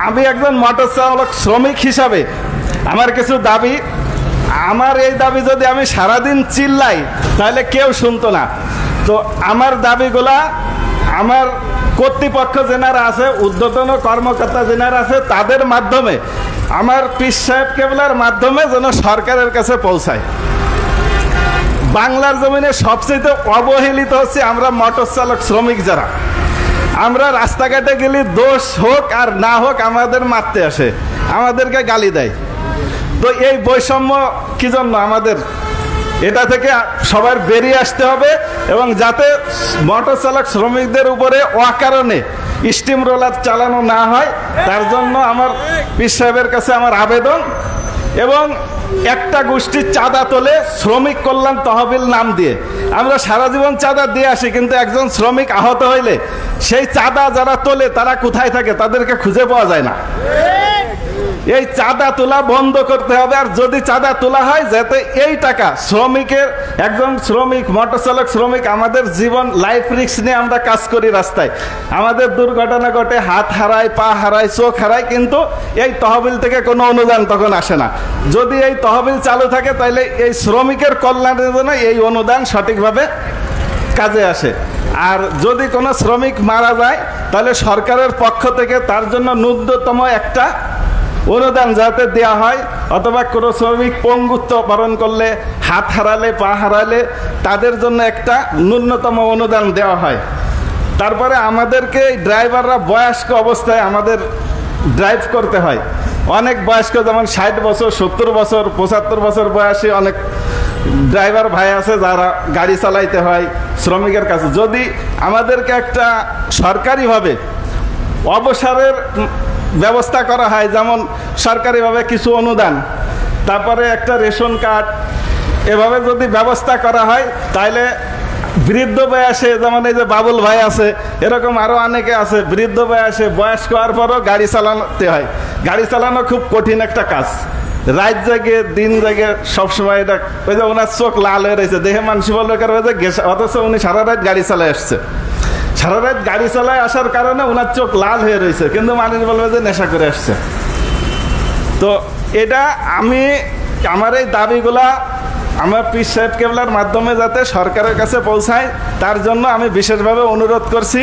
আমি একজন মোটর চালক শ্রমিক হিসাবে আমার কিছু দাবি, আমার এই দাবি যদি আমি সারাদিন চিল্লাই তাহলে কেউ শুনতো না। তো আমার দাবিগুলা আমার কর্তৃপক্ষ যেনারা আছে, ঊর্ধ্বতন কর্মকর্তা যেনারা আছে, তাদের মাধ্যমে, আমার পীর সাহেব কেবলার মাধ্যমে যেন সরকারের কাছে পৌঁছায়। বাংলার জমিনে সবচেয়ে অবহেলিত হচ্ছে আমরা মোটর চালক শ্রমিক যারা। আমরা রাস্তাঘাটে গেলে দোষ হোক আর না হোক আমাদের মারতে আসে, আমাদেরকে গালি দেয়। তো এই বৈষম্য কি জন্য? আমাদের এটা থেকে সবার বেরিয়ে আসতে হবে এবং যাতে মোটর চালক শ্রমিকদের উপরে অকারণে স্টিম রোলার চালানো না হয়, তার জন্য আমার পীর সাহেবের কাছে আমার আবেদন। এবং একটা গোষ্ঠীর চাঁদা তোলে শ্রমিক কল্যাণ তহবিল নাম দিয়ে, আমরা সারা জীবন চাঁদা দিয়ে আসি, কিন্তু একজন শ্রমিক আহত হইলে সেই চাঁদা যারা তোলে তারা কোথায় থাকে তাদেরকে খুঁজে পাওয়া যায় না। এই চাঁদা তোলা বন্ধ করতে হবে। আর যদি চাঁদা তোলা হয়, যাতে এই টাকা শ্রমিকের, একজন শ্রমিক, মোটর চালক শ্রমিক, আমাদের জীবন লাইফ রিস্ক নিয়ে আমরা কাজ করি রাস্তায়, আমাদের দুর্ঘটনা ঘটে, হাত হারায়, পা হারায়, চোখ হারায়, কিন্তু এই তহবিল থেকে কোনো অনুদান তখন আসে না। যদি এই তহবিল চালু থাকে তাহলে এই শ্রমিকের কল্যাণের জন্য এই অনুদান সঠিকভাবে কাজে আসে। আর যদি কোনো শ্রমিক মারা যায় তাহলে সরকারের পক্ষ থেকে তার জন্য ন্যূনতম একটা অনুদান যাতে দেওয়া হয়, অথবা কোনো শ্রমিক পঙ্গুত্ব বরণ করলে, হাত হারালে, পা হারালে তাদের জন্য একটা ন্যূনতম অনুদান দেওয়া হয়। তারপরে আমাদেরকে ড্রাইভাররা বয়স্ক অবস্থায় আমাদের ড্রাইভ করতে হয়। অনেক বয়স্ক, যেমন 60 বছর, 70 বছর, 75 বছর বয়সী অনেক ড্রাইভার ভাই আছে যারা গাড়ি চালাইতে হয় শ্রমিকের কাছে। যদি আমাদেরকে একটা সরকারিভাবে অবসরের ব্যবস্থা করা হয়, যেমন সরকারিভাবে কিছু অনুদান, তারপরে একটা রেশন কার্ড, এভাবে যদি ব্যবস্থা করা হয় তাহলে বৃদ্ধ বয়সে, যেমন এই যে বাবুল ভাই আছে, এরকম আরও অনেকে আছে, বৃদ্ধ বয়সে বয়স্ক হওয়ার পরও গাড়ি চালাতে হয়। গাড়ি চালানো খুব কঠিন একটা কাজ, রাত জাগে দিন জাগে সবসময়। এটা ওই যে ওনার চোখ লাল হয়ে রয়েছে, দেখে মানুষ বলবে অথচ উনি সারা রাত গাড়ি চালায় আসছে, সারা রাত গাড়ি চালায় আসার কারণে ওনার চোখ লাল হয়ে রয়েছে, কিন্তু মানুষ বলবে যে নেশা করে আসছে। তো এটা আমি, আমার এই দাবিগুলা আমার পীর সাহেব কেবলার মাধ্যমে যাতে সরকারের কাছে পৌঁছায়, তার জন্য আমি বিশেষভাবে অনুরোধ করছি।